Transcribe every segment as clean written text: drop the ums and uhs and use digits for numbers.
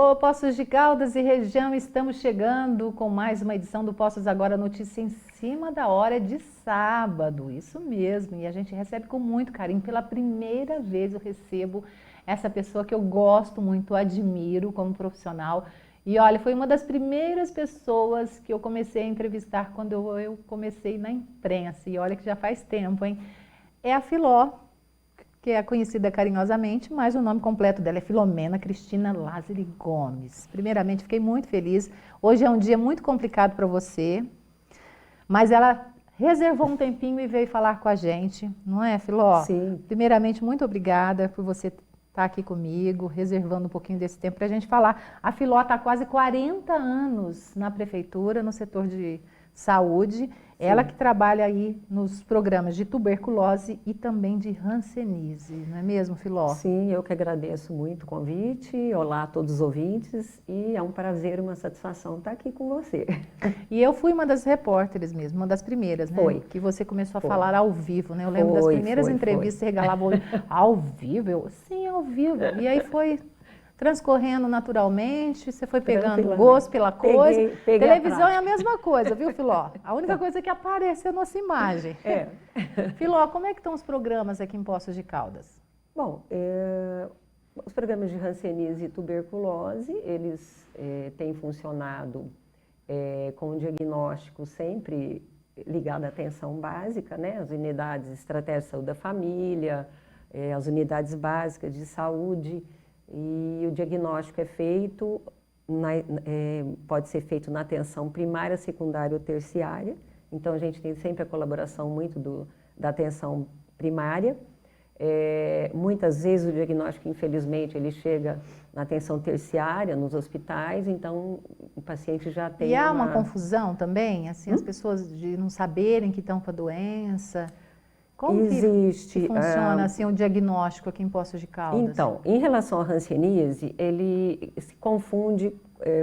Alô, Poços de Caldas e região, estamos chegando com mais uma edição do Poços Agora, notícia em cima da hora de sábado, isso mesmo, e a gente recebe com muito carinho, pela primeira vez eu recebo essa pessoa que eu gosto muito, admiro como profissional, e olha, foi uma das primeiras pessoas que eu comecei a entrevistar quando eu comecei na imprensa, e olha que já faz tempo, hein? É a Filó, que é conhecida carinhosamente, mas o nome completo dela é Filomena Cristina Lázari Gomes. Primeiramente, fiquei muito feliz. Hoje é um dia muito complicado para você, mas ela reservou um tempinho e veio falar com a gente, não é, Filó? Sim. Primeiramente, muito obrigada por você estar aqui comigo, reservando um pouquinho desse tempo para a gente falar. A Filó está há quase 40 anos na prefeitura, no setor de saúde. Ela que trabalha aí nos programas de tuberculose e também de hanseníase, não é mesmo, Filó? Sim, eu que agradeço muito o convite. Olá a todos os ouvintes e é um prazer, uma satisfação estar aqui com você. E eu fui uma das repórteres mesmo, uma das primeiras, né? Foi. Que você começou a Foi. falar ao vivo, né? Eu lembro das primeiras entrevistas, você regalava o olho. Ao vivo? Sim, ao vivo. E aí foi transcorrendo naturalmente, você foi pegando gosto pela coisa. Peguei Televisão é a mesma coisa, viu, Filó? A única coisa que aparece é a nossa imagem. É. Filó, como é que estão os programas aqui em Poços de Caldas? Bom, os programas de hanseníase e tuberculose, eles têm funcionado com um diagnóstico sempre ligado à atenção básica, né? As unidades estratégia de saúde da família, as unidades básicas de saúde, e o diagnóstico é feito, pode ser feito na atenção primária, secundária ou terciária. Então, a gente tem sempre a colaboração muito da atenção primária. Muitas vezes o diagnóstico, infelizmente, ele chega na atenção terciária, nos hospitais, então o paciente já tem há uma confusão também? Assim, as pessoas de não saberem que estão com a doença? Como que funciona assim, o diagnóstico aqui em Poços de Caldas? Então, em relação à hanseníase, ele se confunde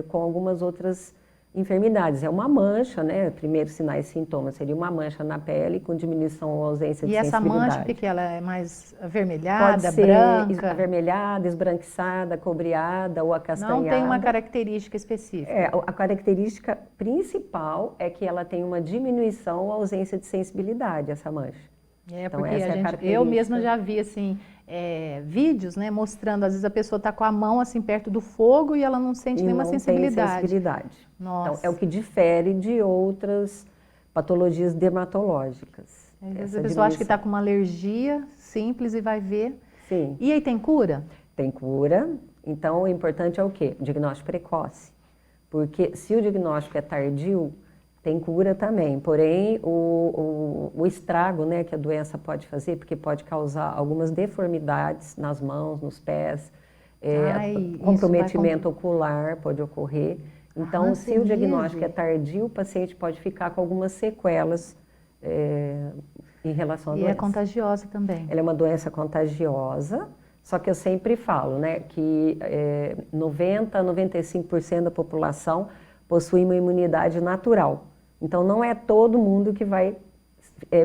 com algumas outras enfermidades. É uma mancha, né? Primeiros sinais e sintomas seria uma mancha na pele com diminuição ou ausência de sensibilidade. E essa mancha, porque ela é mais avermelhada, pode ser branca? Avermelhada, esbranquiçada, cobreada ou acastanhada. Não tem uma característica específica? A característica principal é que ela tem uma diminuição ou ausência de sensibilidade, essa mancha. Então, porque eu mesma já vi assim, vídeos, né, mostrando, às vezes a pessoa está com a mão assim perto do fogo e ela não sente nenhuma sensibilidade. Tem sensibilidade. Nossa. Então, é o que difere de outras patologias dermatológicas. Às vezes a pessoa acha que está com uma alergia simples e vai ver. Sim. E aí tem cura? Tem cura. Então, o importante é o quê? O diagnóstico precoce. Porque se o diagnóstico é tardio, tem cura também, porém o estrago, né, que a doença pode fazer, porque pode causar algumas deformidades nas mãos, nos pés, comprometimento ocular pode ocorrer. Então, se o diagnóstico é tardio, o paciente pode ficar com algumas sequelas em relação à doença. E é contagiosa também. Ela é uma doença contagiosa, só que eu sempre falo, né, que 90% a 95% da população possui uma imunidade natural. Então, não é todo mundo que vai,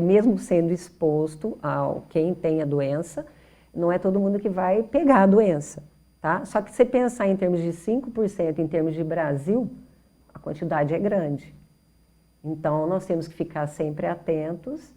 mesmo sendo exposto a quem tem a doença, não é todo mundo que vai pegar a doença, tá? Só que se você pensar em termos de 5%, em termos de Brasil, a quantidade é grande. Então, nós temos que ficar sempre atentos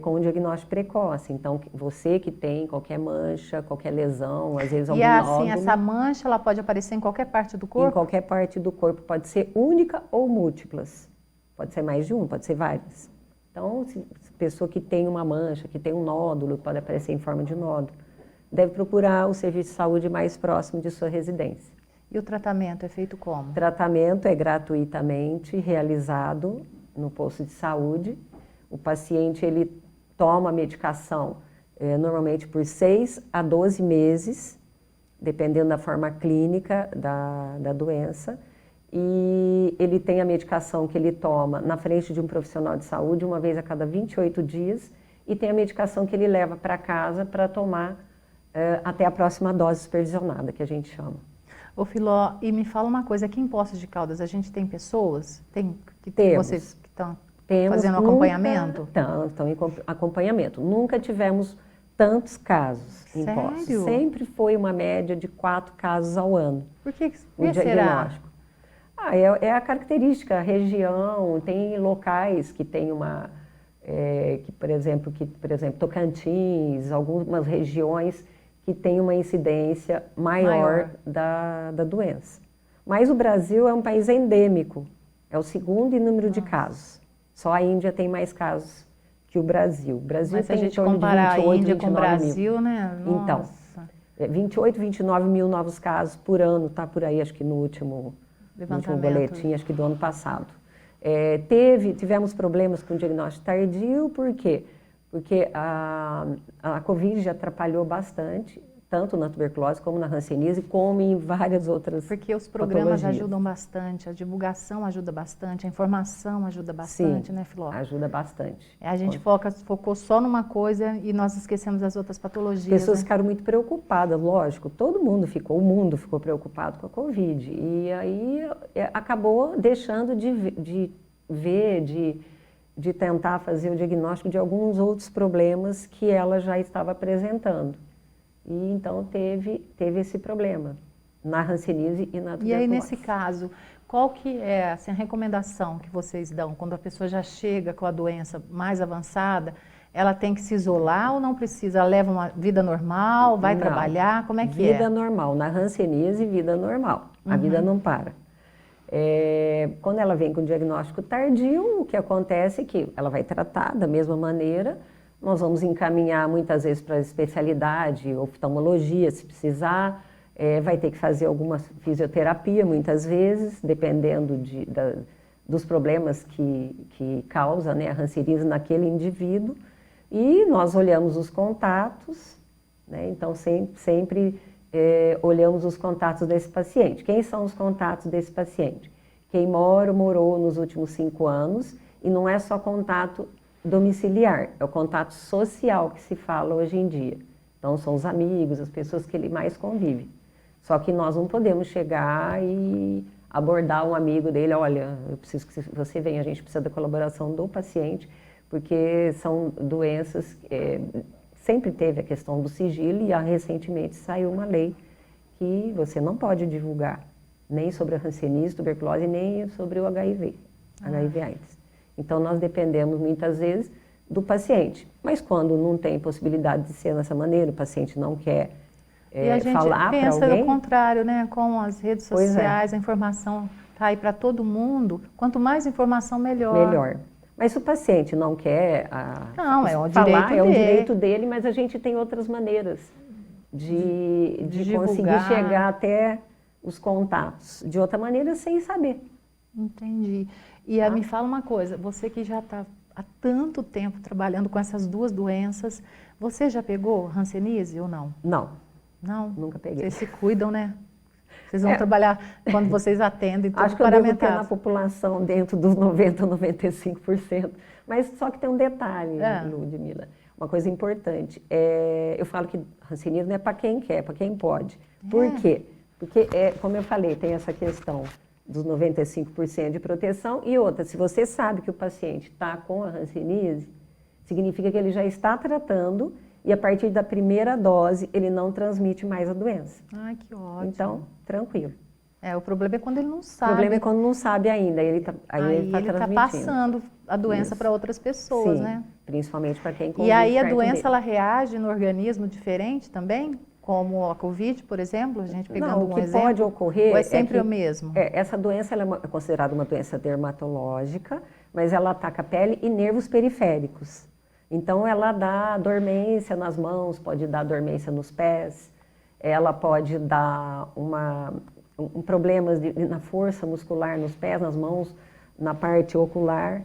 com o diagnóstico precoce. Então, você que tem qualquer mancha, qualquer lesão, às vezes algum nódulo... E assim, essa mancha, ela pode aparecer em qualquer parte do corpo? Em qualquer parte do corpo, pode ser única ou múltiplas. Pode ser mais de uma, pode ser várias. Então, se pessoa que tem uma mancha, que tem um nódulo, pode aparecer em forma de nódulo, deve procurar o serviço de saúde mais próximo de sua residência. E o tratamento é feito como? O tratamento é gratuitamente realizado no posto de saúde. O paciente, ele toma a medicação normalmente por 6 a 12 meses, dependendo da forma clínica da doença. E ele tem a medicação que ele toma na frente de um profissional de saúde uma vez a cada 28 dias e tem a medicação que ele leva para casa para tomar até a próxima dose supervisionada, que a gente chama. Ô Filó, e me fala uma coisa, aqui em Poços de Caldas a gente tem pessoas? Vocês que estão fazendo acompanhamento? Estão em acompanhamento. Nunca tivemos tantos casos em Sério? Poços. Sempre foi uma média de 4 casos ao ano. Por que O será? diagnóstico. É a característica, a região, tem locais que tem uma, por exemplo, Tocantins, algumas regiões que tem uma incidência maior da doença. Mas o Brasil é um país endêmico, é o segundo em número de casos. Só a Índia tem mais casos que o Brasil. O Brasil Mas se tem a gente em torno de comparar 28, a Índia com o 29 mil. Brasil, né? Então, Nossa. 28, 29 mil novos casos por ano, tá por aí, acho que no último boletim, acho que do ano passado. Tivemos problemas com o diagnóstico tardio, por quê? Porque a Covid já atrapalhou bastante, tanto na tuberculose como na hanseníase, como em várias outras Porque os programas patologias. ajudam bastante, a divulgação ajuda bastante, a informação ajuda bastante, Sim, né, Filó? ajuda bastante. A gente focou só numa coisa e nós esquecemos as outras patologias. As pessoas né? ficaram muito preocupadas, lógico, o mundo ficou preocupado com a Covid. E aí acabou deixando de ver, de tentar fazer o diagnóstico de alguns outros problemas que ela já estava apresentando. E então teve esse problema na hanseníase e na tuberculose. E aí, nesse caso, qual que é assim, a recomendação que vocês dão quando a pessoa já chega com a doença mais avançada? Ela tem que se isolar ou não precisa? Ela leva uma vida normal, vai trabalhar? Como é que é? Vida normal. Na hanseníase, vida normal. A vida não para. Quando ela vem com diagnóstico tardio, o que acontece é que ela vai tratar da mesma maneira. Nós vamos encaminhar muitas vezes para a especialidade, oftalmologia, se precisar. Vai ter que fazer alguma fisioterapia, muitas vezes, dependendo dos problemas que causa, né, a hanseníase naquele indivíduo. E nós olhamos os contatos, né, então sempre olhamos os contatos desse paciente. Quem são os contatos desse paciente? Quem morou nos últimos 5 anos, e não é só contato domiciliar, é o contato social que se fala hoje em dia. Então, são os amigos, as pessoas que ele mais convive. Só que nós não podemos chegar e abordar um amigo dele, olha, eu preciso que você venha, a gente precisa da colaboração do paciente, porque são doenças, sempre teve a questão do sigilo e recentemente saiu uma lei que você não pode divulgar nem sobre a hanseníase, tuberculose, nem sobre o HIV/AIDS. Então, nós dependemos muitas vezes do paciente. Mas quando não tem possibilidade de ser dessa maneira, o paciente não quer e a gente falar para alguém... pensa o contrário, né? Com as redes sociais, a informação está aí para todo mundo. Quanto mais informação, melhor. Melhor. Mas se o paciente não quer não, é o falar, direito é o dele. direito dele, mas a gente tem outras maneiras de conseguir chegar até os contatos. De outra maneira, sem saber. Entendi. E me fala uma coisa, você que já está há tanto tempo trabalhando com essas duas doenças, você já pegou hanseníase ou não? Não. Não? Nunca peguei. Vocês se cuidam, né? Vocês vão trabalhar quando vocês atendem tudo acho que eu devo ter na população dentro dos 90%, 95%. Mas só que tem um detalhe, Ludmila, uma coisa importante. Eu falo que hanseníase não é para quem quer, é para quem pode. Por quê? Porque, como eu falei, tem essa questão dos 95% de proteção. E outra, se você sabe que o paciente está com a hanseníase, significa que ele já está tratando e a partir da primeira dose ele não transmite mais a doença. Ai, que ótimo. Então, tranquilo. O problema é quando ele não sabe. O problema é quando não sabe ainda, ele está transmitindo. Está passando a doença para outras pessoas, sim, né? Principalmente para quem convive E aí a perto doença, dele. ela reage no organismo diferente também? Como a Covid, por exemplo, a gente pegando não, o que exemplo, pode ocorrer ou é sempre que, o mesmo? Essa doença ela é considerada uma doença dermatológica, mas ela ataca a pele e nervos periféricos. Então, ela dá dormência nas mãos, pode dar dormência nos pés, ela pode dar problemas na força muscular nos pés, nas mãos, na parte ocular.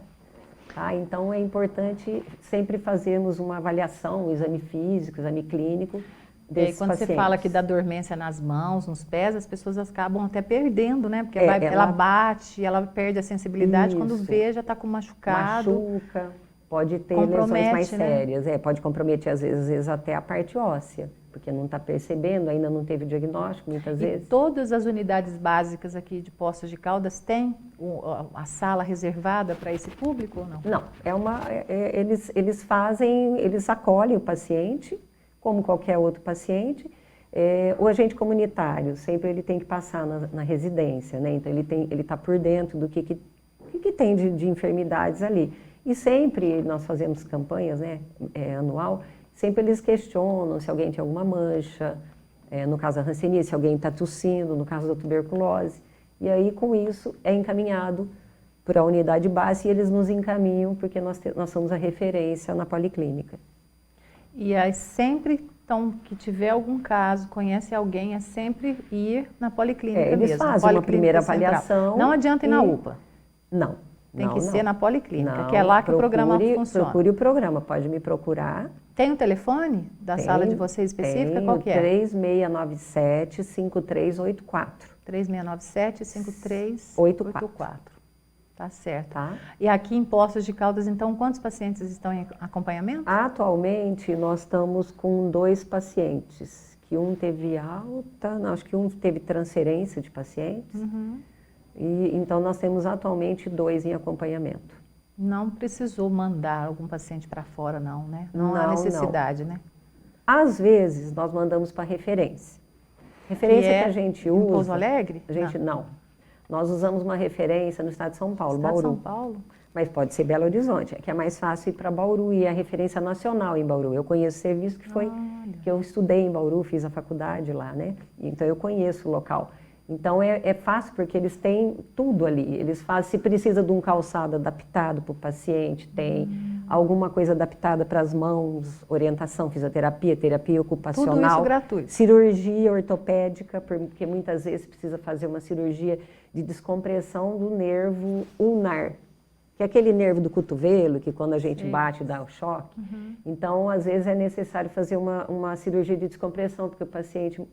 Tá? Então, é importante sempre fazermos uma avaliação, um exame físico, exame clínico, desses quando pacientes. você fala que dá dormência nas mãos, nos pés, as pessoas acabam até perdendo, né? Porque ela bate, ela perde a sensibilidade, quando vê já está com machucado. Machuca, pode ter lesões mais sérias, pode comprometer às vezes até a parte óssea, porque não está percebendo, ainda não teve diagnóstico muitas vezes. E todas as unidades básicas aqui de Poços de Caldas têm a sala reservada para esse público ou não? Não, eles acolhem o paciente, como qualquer outro paciente. O agente comunitário, sempre ele tem que passar na residência, né? Então ele está por dentro do que tem de enfermidades ali. E sempre nós fazemos campanhas, né, anual, sempre eles questionam se alguém tem alguma mancha, no caso da hanseníase, se alguém está tossindo, no caso da tuberculose. E aí, com isso, é encaminhado para a unidade base e eles nos encaminham porque nós somos a referência na policlínica. E aí sempre, então, que tiver algum caso, conhece alguém, é sempre ir na policlínica mesmo. Eles fazem uma primeira avaliação. Central. Não adianta ir na UPA. Não. Tem que ser na policlínica, não, que é lá que o programa funciona. Procure o programa, pode me procurar. Tem um telefone da sala de vocês específica? Qual que é? 3697-5384. 3697-5384. Tá certo. Tá? E aqui em Poços de Caldas, então, quantos pacientes estão em acompanhamento? Atualmente, nós estamos com 2 pacientes, que um teve alta, não, acho que um teve transferência de pacientes. E, então, nós temos atualmente 2 em acompanhamento. Não precisou mandar algum paciente para fora, não, né? Não há necessidade, né? Às vezes, nós mandamos para referência. Referência que a gente usa... Em Pouso Alegre? A gente não. Nós usamos uma referência no estado de São Paulo, Bauru. São Paulo? Mas pode ser Belo Horizonte, que é mais fácil ir para Bauru e é a referência nacional em Bauru. Eu conheço o serviço que eu estudei em Bauru, fiz a faculdade lá, né? Então eu conheço o local. Então é fácil porque eles têm tudo ali. Eles fazem, se precisa de um calçado adaptado para o paciente, tem alguma coisa adaptada para as mãos, orientação, fisioterapia, terapia ocupacional. Tudo isso gratuito. Cirurgia ortopédica, porque muitas vezes precisa fazer uma cirurgia de descompressão do nervo ulnar, que é aquele nervo do cotovelo, que quando a gente bate dá o choque. Então, às vezes é necessário fazer uma cirurgia de descompressão, porque o paciente...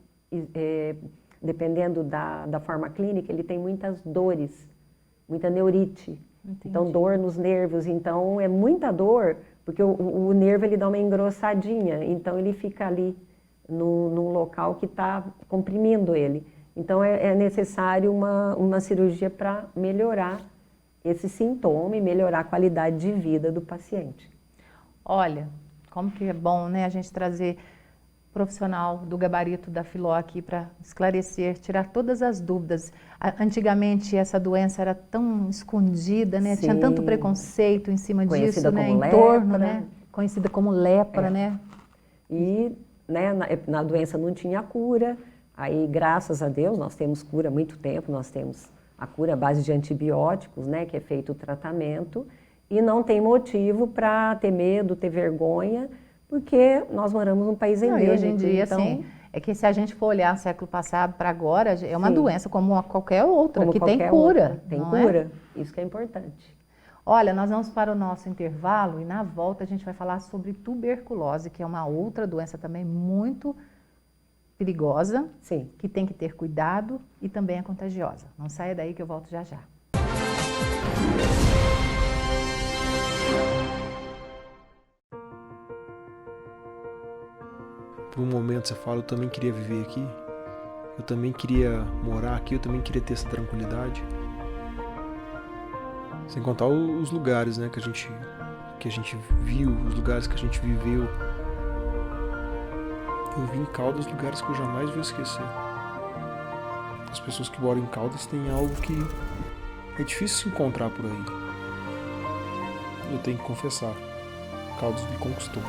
dependendo da forma clínica, ele tem muitas dores, muita neurite. Entendi. Então, dor nos nervos. Então, é muita dor, porque o nervo ele dá uma engrossadinha, então ele fica ali num local que está comprimindo ele. Então, é necessário uma cirurgia para melhorar esse sintoma e melhorar a qualidade de vida do paciente. Olha, como que é bom, né, a gente trazer profissional do gabarito da Filó aqui para esclarecer, tirar todas as dúvidas. Antigamente essa doença era tão escondida, né? Sim. Tinha tanto preconceito em cima disso, né? Em torno, né? Conhecida como lepra, né? E né, na doença não tinha cura. Aí, graças a Deus, nós temos cura há muito tempo. Nós temos a cura à base de antibióticos, né? Que é feito o tratamento. E não tem motivo para ter medo, ter vergonha, porque nós moramos num país endêmico. E hoje em dia, então, assim, é que se a gente for olhar século passado para agora, é uma doença como qualquer outra, que tem cura. Tem cura, isso que é importante. Olha, nós vamos para o nosso intervalo e na volta a gente vai falar sobre tuberculose, que é uma outra doença também muito perigosa, que tem que ter cuidado e também é contagiosa. Não saia daí que eu volto já já. Por um momento você fala, eu também queria viver aqui, eu também queria morar aqui, eu também queria ter essa tranquilidade. Sem contar os lugares, né, que a gente viu, os lugares que a gente viveu. Eu vi em Caldas lugares que eu jamais vou esquecer. As pessoas que moram em Caldas têm algo que é difícil se encontrar por aí. Eu tenho que confessar, Caldas me conquistou.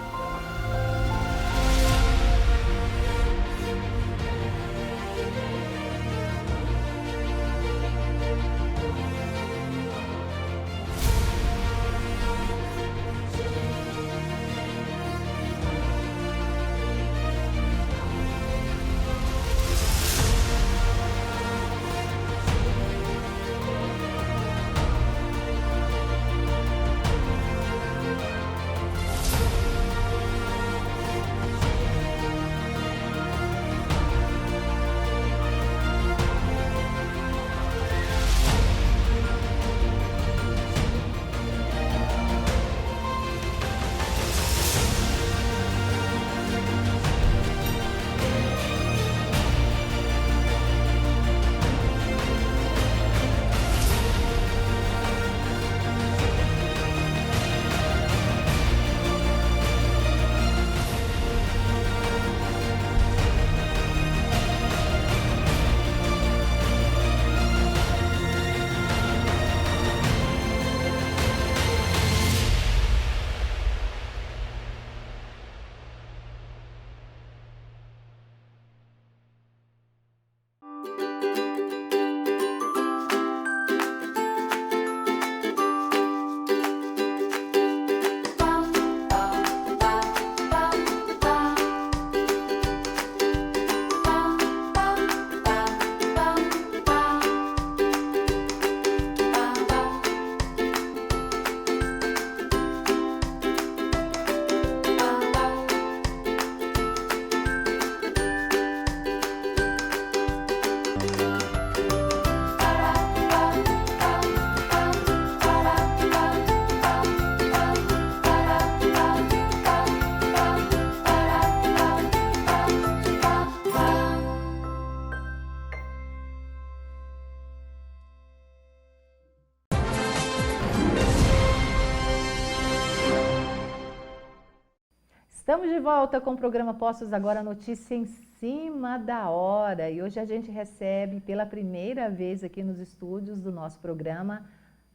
Estamos de volta com o programa Postos Agora, notícia em cima da hora. E hoje a gente recebe pela primeira vez aqui nos estúdios do nosso programa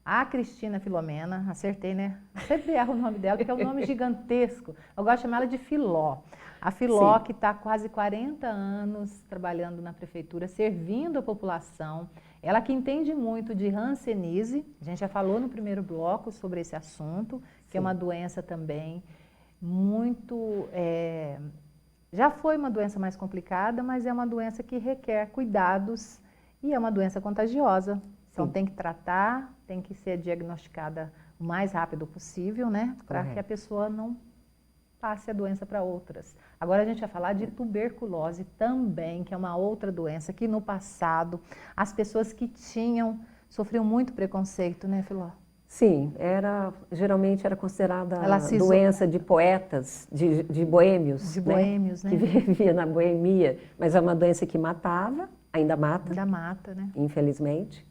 a Cristina Filomena. Acertei, né? Sempre erro o nome dela, porque é um nome gigantesco. Eu gosto de chamar ela de Filó. A Filó, que está há quase 40 anos trabalhando na prefeitura, servindo a população. Ela que entende muito de hanseníase. A gente já falou no primeiro bloco sobre esse assunto, que é uma doença também muito... já foi uma doença mais complicada, mas é uma doença que requer cuidados e é uma doença contagiosa. Então tem que tratar, tem que ser diagnosticada o mais rápido possível, né? Para que a pessoa não passe a doença para outras. Agora a gente vai falar de tuberculose também, que é uma outra doença que no passado as pessoas que sofriam muito preconceito, né, Filó? Sim, geralmente era considerada doença de poetas, de boêmios. De boêmios, né? Que vivia na boemia, mas é uma doença que matava, ainda mata. Ainda mata, né? Infelizmente.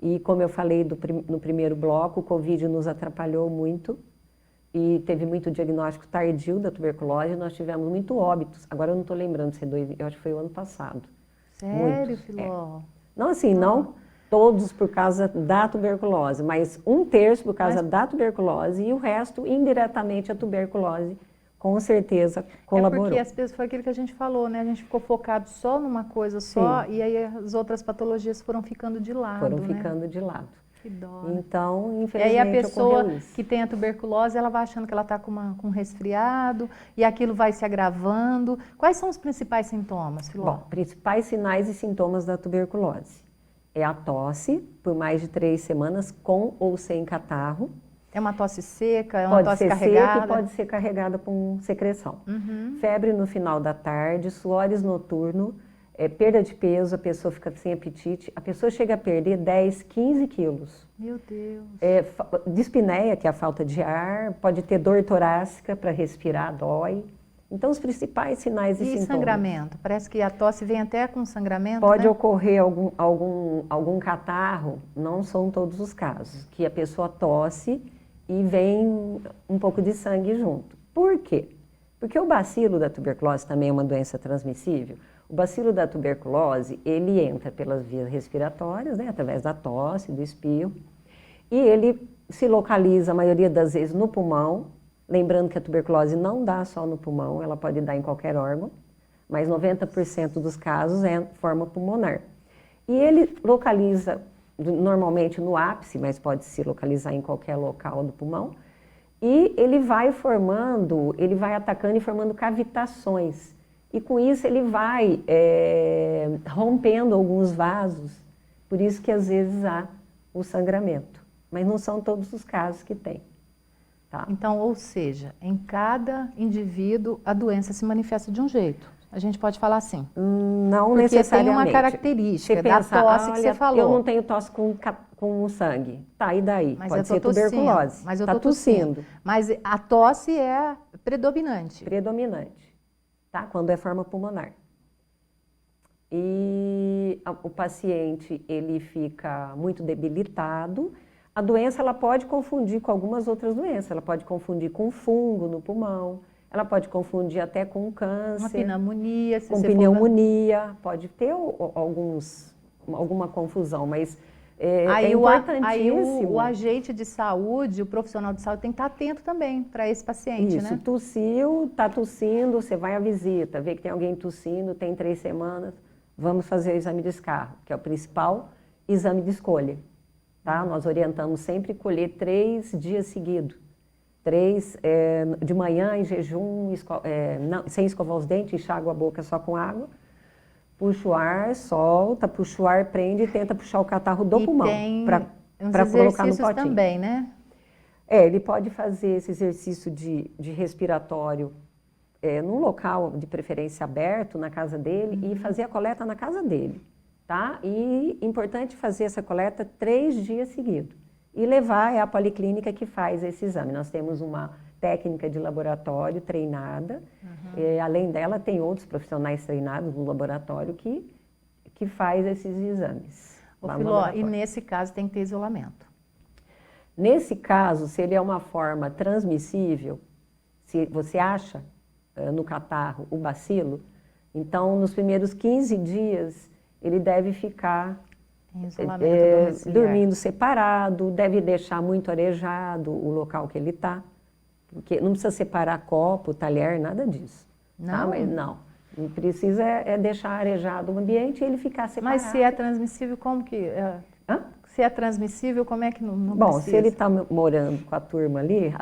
E como eu falei no primeiro bloco, o Covid nos atrapalhou muito e teve muito diagnóstico tardio da tuberculose, nós tivemos muito óbitos. Agora eu não estou lembrando se eu acho que foi o ano passado. Sério, Filó? Não assim, não todos por causa da tuberculose, mas 1/3 por causa da tuberculose e o resto indiretamente a tuberculose, com certeza colaborou. É porque as pessoas, foi aquilo que a gente falou, né? A gente ficou focado só numa coisa só. Sim. E aí as outras patologias foram ficando de lado, Foram ficando de lado. Que dó. Então, infelizmente, e aí a pessoa que tem a tuberculose, ela vai achando que ela está com um resfriado e aquilo vai se agravando. Quais são os principais sintomas, Filó? Bom, principais sinais e sintomas da tuberculose. É a tosse por mais de 3 semanas, com ou sem catarro. É uma tosse seca? É uma tosse carregada? Pode ser seca e pode ser carregada com secreção. Febre no final da tarde, suores noturno, perda de peso, a pessoa fica sem apetite. A pessoa chega a perder 10, 15 quilos. Meu Deus! Dispneia, que é a falta de ar, pode ter dor torácica para respirar, dói. Então, os principais sinais e sintomas. E sangramento? Parece que a tosse vem até com sangramento, Pode né? ocorrer algum catarro, não são todos os casos, que a pessoa tosse e vem um pouco de sangue junto. Por quê? Porque o bacilo da tuberculose também é uma doença transmissível. O bacilo da tuberculose, ele entra pelas vias respiratórias, né, através da tosse, do espirro, e ele se localiza, a maioria das vezes, no pulmão. Lembrando que a tuberculose não dá só no pulmão, ela pode dar em qualquer órgão, mas 90% dos casos é forma pulmonar. E ele localiza normalmente no ápice, mas pode se localizar em qualquer local do pulmão, e ele vai atacando e formando cavitações. E com isso ele vai rompendo alguns vasos, por isso que às vezes há o sangramento. Mas não são todos os casos que tem. Tá. Então, ou seja, em cada indivíduo a doença se manifesta de um jeito. A gente pode falar assim. Não porque necessariamente. Tem uma característica da tosse que você falou. Eu não tenho tosse com sangue. Tá, e daí? Mas pode ser tuberculose. Mas eu tô tossindo. Mas a tosse é predominante. Predominante, tá? Quando é forma pulmonar. E o paciente, ele fica muito debilitado. A doença, ela pode confundir com algumas outras doenças. Ela pode confundir com fungo no pulmão, ela pode confundir até com câncer. Uma pneumonia. Com pneumonia, pode ter alguma confusão, mas é importantíssimo. Aí o agente de saúde, o profissional de saúde tem que estar atento também para esse paciente, Isso, né? Tossiu, está tossindo, você vai à visita, vê que tem alguém tossindo, tem 3 semanas, vamos fazer o exame de escarro, que é o principal exame de escolha. Tá? Nós orientamos sempre colher 3 dias seguidos. 3 de manhã em jejum, sem escovar os dentes, enxágua a boca só com água. Puxa o ar, solta, puxa o ar, prende e tenta puxar o catarro do pulmão para colocar no potinho. Também, né? Ele pode fazer esse exercício de respiratório num local de preferência aberto, na casa dele, e fazer a coleta na casa dele. Tá? E importante fazer essa coleta 3 dias seguidos. E levar a policlínica que faz esse exame. Nós temos uma técnica de laboratório treinada. Além dela, tem outros profissionais treinados no laboratório que faz esses exames. Ô, Filó, e nesse caso tem que ter isolamento? Nesse caso, se ele é uma forma transmissível, se você acha no catarro o bacilo, então nos primeiros 15 dias ele deve ficar Em isolamento domiciliar. dormindo separado, deve deixar muito arejado o local que ele está, porque não precisa separar copo, talher, nada disso. Não? Tá? Mas não. Precisa deixar arejado o ambiente e ele ficar separado. Mas se é transmissível, como que... Hã? Se é transmissível, como é que não Bom, precisa? se ele está morando com a turma ali,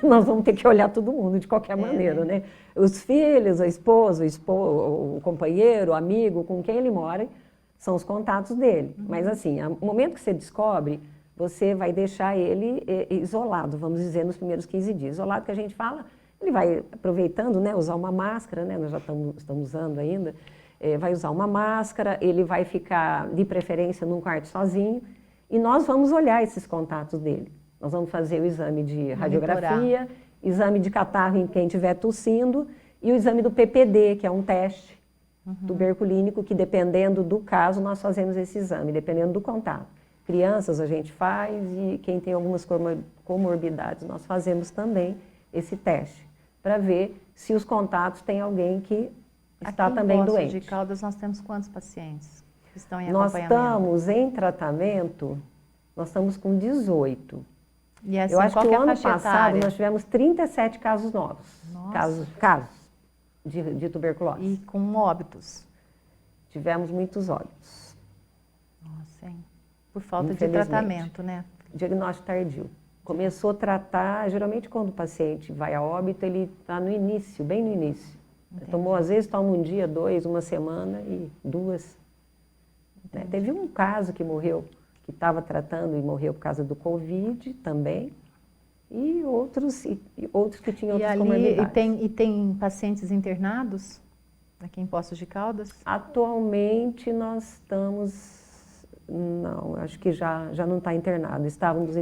nós vamos ter que olhar todo mundo de qualquer maneira, né? Os filhos, a esposa, o companheiro, o amigo, com quem ele mora, são os contatos dele. Mas assim, no momento que você descobre, você vai deixar ele isolado, vamos dizer, nos primeiros 15 dias. Isolado que a gente fala, ele vai aproveitando, né, usar uma máscara, né, nós já estamos usando ainda, vai usar uma máscara, ele vai ficar, de preferência, num quarto sozinho, e nós vamos olhar esses contatos dele. Nós vamos fazer o exame de radiografia, exame de catarro em quem estiver tossindo, e o exame do PPD, que é um teste tuberculínico, que dependendo do caso, nós fazemos esse exame, dependendo do contato. Crianças a gente faz, e quem tem algumas comorbidades, nós fazemos também esse teste, para ver se os contatos têm alguém que está também doente. Aqui em Poços de Caldas nós temos quantos pacientes que estão em Nós acompanhamento? estamos em tratamento, nós estamos com 18. E assim, Eu acho qual que que é o a ano faixa passado etária? nós tivemos 37 casos novos, Nossa. casos de tuberculose. E com óbitos? Tivemos muitos óbitos. Nossa, hein? Por falta de Infelizmente. tratamento, né? Diagnóstico tardio. Começou a tratar, geralmente quando o paciente vai a óbito, ele está no início, bem no início. Tomou, às vezes toma um dia, 2, uma semana e 2. Né? Teve um caso que morreu, que estava tratando e morreu por causa do Covid também, e outros que tinham outras comorbidades. E tem pacientes internados aqui em Poços de Caldas? Atualmente nós estamos, não, acho que já não está internado. Estávamos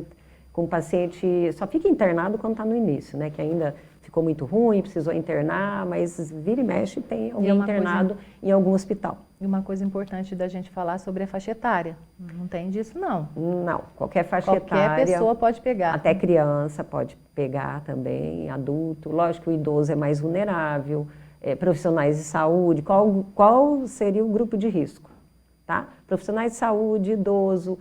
com o paciente, só fica internado quando está no início, né? Que ainda ficou muito ruim, precisou internar, mas vira e mexe tem alguém internado em algum hospital. E uma coisa importante da gente falar sobre a faixa etária. Não tem disso, não. Não, qualquer faixa Qualquer etária. pessoa pode pegar. Até criança pode pegar também, adulto. Lógico que o idoso é mais vulnerável, profissionais de saúde. Qual seria o grupo de risco? Tá? Profissionais de saúde, idoso,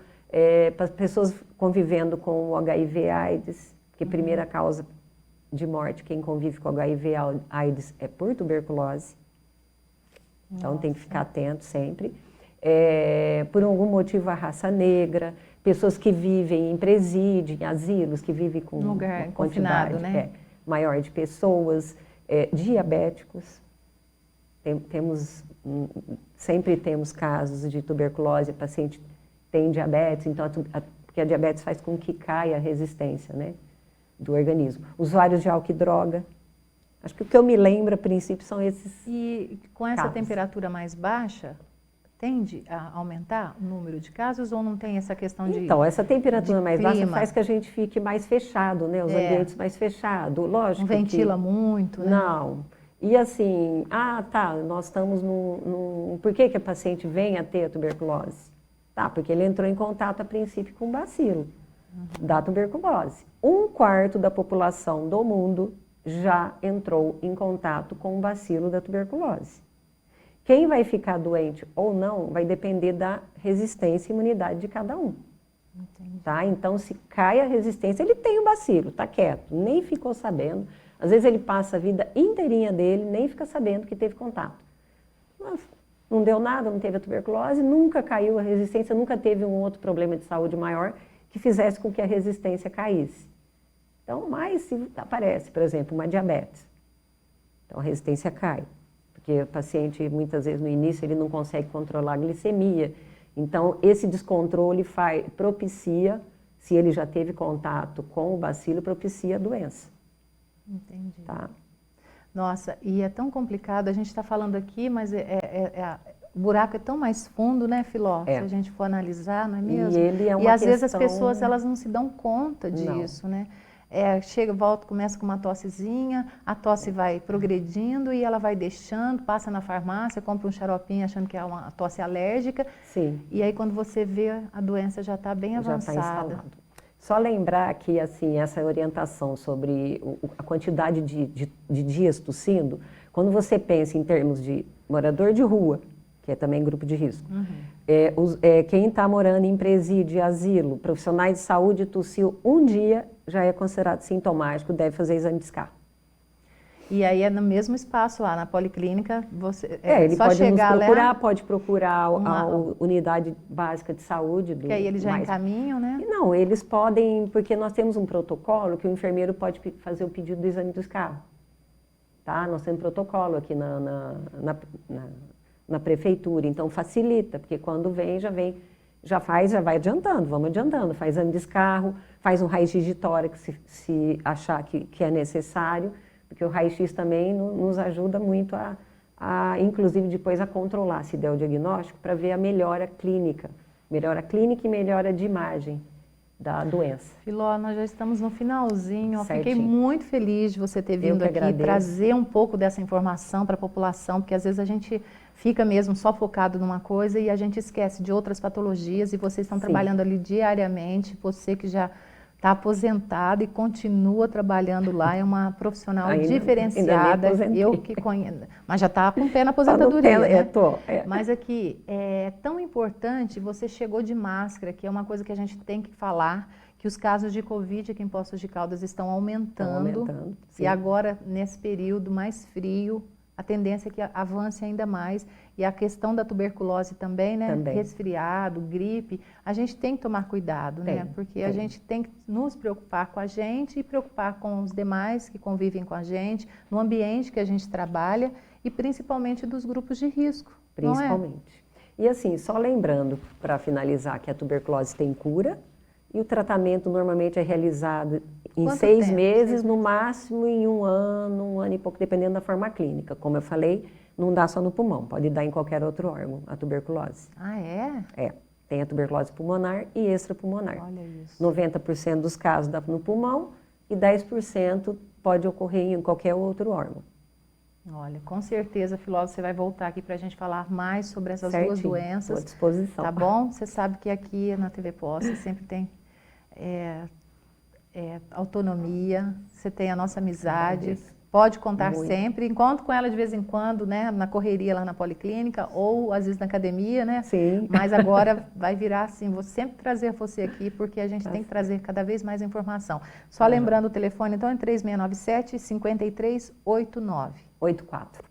pessoas convivendo com o HIV/AIDS, que a primeira causa de morte, quem convive com HIV/AIDS é por tuberculose. Então tem que ficar atento sempre. Por algum motivo a raça negra, pessoas que vivem em presídio, em asilos, que vivem com lugar uma confinado, quantidade né? Maior de pessoas, diabéticos. Sempre temos casos de tuberculose, o paciente tem diabetes, então porque a diabetes faz com que caia a resistência, né, do organismo. Usuários de álcool e droga. Acho que o que eu me lembro, a princípio, são esses E com essa casos. temperatura mais baixa, tende a aumentar o número de casos ou não tem essa questão de... Então, essa temperatura de mais baixa clima? faz que a gente fique mais fechado, né? Os ambientes mais fechados. Lógico Não ventila muito, né? Não. E assim, nós estamos Por que a paciente vem a ter a tuberculose? Tá, porque ele entrou em contato a princípio com o bacilo da tuberculose. 1/4 da população do mundo já entrou em contato com o bacilo da tuberculose. Quem vai ficar doente ou não vai depender da resistência e imunidade de cada um. Entendi. Tá? Então, se cai a resistência, ele tem o bacilo, está quieto, nem ficou sabendo. Às vezes ele passa a vida inteirinha dele, nem fica sabendo que teve contato. Mas não deu nada, não teve a tuberculose, nunca caiu a resistência, nunca teve um outro problema de saúde maior que fizesse com que a resistência caísse. Então, mas se aparece, por exemplo, uma diabetes, então a resistência cai. Porque o paciente, muitas vezes, no início, ele não consegue controlar a glicemia. Então, esse descontrole propicia, se ele já teve contato com o bacilo, propicia a doença. Entendi. Tá? Nossa, e é tão complicado, a gente está falando aqui, mas o buraco é tão mais fundo, né, Filó? Se a gente for analisar, não é mesmo? E ele é uma E às vezes as questão- pessoas, elas não se dão conta disso, né? Chega, volta, começa com uma tossezinha, a tosse vai progredindo e ela vai deixando, passa na farmácia, compra um xaropinho achando que é uma tosse alérgica. Sim. E aí quando você vê, a doença já está bem Já está avançada. instalado. Só lembrar que, assim, essa orientação sobre a quantidade de dias tossindo, quando você pensa em termos de morador de rua, que é também grupo de risco, quem está morando em presídio, asilo, profissionais de saúde tossiu um dia, já é considerado sintomático, deve fazer exame de escarro. E aí é no mesmo espaço lá, na policlínica, você ele só pode chegar nos procurar, lá, pode procurar a unidade básica de saúde. que aí eles já encaminham, né? Não, eles podem, porque nós temos um protocolo que o enfermeiro pode fazer o pedido do exame do escarro. Tá? Nós temos protocolo aqui na prefeitura, então facilita, porque quando vem, já vai adiantando, vamos adiantando, faz exame de escarro, faz um raio-x de tórax se achar que é necessário, porque o raio-x também nos ajuda muito inclusive depois a controlar, se der o diagnóstico, para ver a melhora clínica e melhora de imagem da doença. Filó, nós já estamos no finalzinho, eu fiquei Certinho. muito feliz de você ter vindo aqui trazer um pouco dessa informação para a população, porque às vezes a gente fica mesmo só focado numa coisa e a gente esquece de outras patologias e vocês estão trabalhando ali diariamente, você que já está aposentada e continua trabalhando lá, é uma profissional diferenciada, eu que conheço, mas já está com o pé na aposentadoria, né? Mas aqui, é tão importante, você chegou de máscara, que é uma coisa que a gente tem que falar, que os casos de Covid aqui em Poços de Caldas estão aumentando e agora, nesse período mais frio, a tendência é que avance ainda mais. E a questão da tuberculose também, né? Resfriado, gripe, a gente tem que tomar cuidado, né? Porque a gente tem que nos preocupar com a gente e preocupar com os demais que convivem com a gente, no ambiente que a gente trabalha e principalmente dos grupos de risco. Principalmente. E assim, só lembrando, para finalizar, que a tuberculose tem cura e o tratamento normalmente é realizado em 6 meses, no máximo em 1 ano e pouco, dependendo da forma clínica. Como eu falei, não dá só no pulmão, pode dar em qualquer outro órgão, a tuberculose. Ah, é? É. Tem a tuberculose pulmonar e extrapulmonar. Olha isso. 90% dos casos dá no pulmão e 10% pode ocorrer em qualquer outro órgão. Olha, com certeza, Filó, você vai voltar aqui para a gente falar mais sobre essas duas doenças. Estou à disposição. Tá bom? Você sabe que aqui na TV Poços sempre tem autonomia, você tem a nossa amizade, pode contar sempre, encontro com ela de vez em quando, né, na correria lá na policlínica, ou às vezes na academia, né? Sim. Mas agora vai virar assim, vou sempre trazer você aqui, porque a gente tem que trazer cada vez mais informação. Só lembrando o telefone, então, é 3697-5389. 84.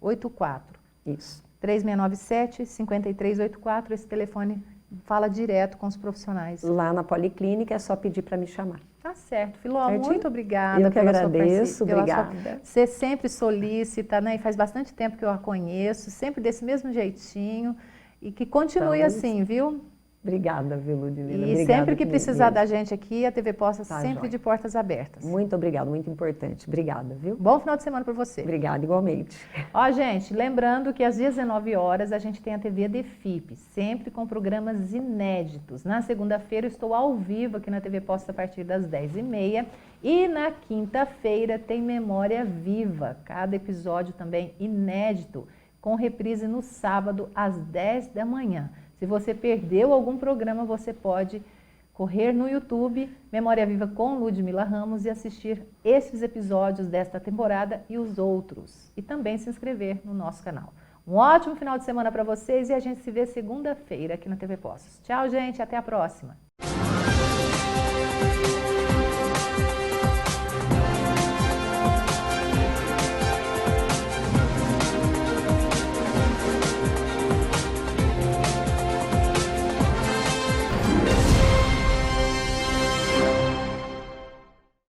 Isso. 3697-5384, esse telefone fala direto com os profissionais. Lá na policlínica é só pedir para me chamar. Tá certo, Filó, muito obrigada. Eu que agradeço, obrigada. Você sempre solicita, né? E faz bastante tempo que eu a conheço, sempre desse mesmo jeitinho. E que continue assim, viu? Obrigada, viu, Ludmila? E sempre que precisar da gente aqui, a TV Poços sempre de portas abertas. Muito obrigada, muito importante. Obrigada, viu? Bom final de semana para você. Obrigada, igualmente. Ó, gente, lembrando que às 19 horas a gente tem a TV Defip, sempre com programas inéditos. Na segunda-feira eu estou ao vivo aqui na TV Poços a partir das 10h30 e na quinta-feira tem Memória Viva, cada episódio também inédito, com reprise no sábado às 10 da manhã. Se você perdeu algum programa, você pode correr no YouTube, Memória Viva com Ludmila Ramos, e assistir esses episódios desta temporada e os outros. E também se inscrever no nosso canal. Um ótimo final de semana para vocês e a gente se vê segunda-feira aqui na TV Poços. Tchau, gente, até a próxima!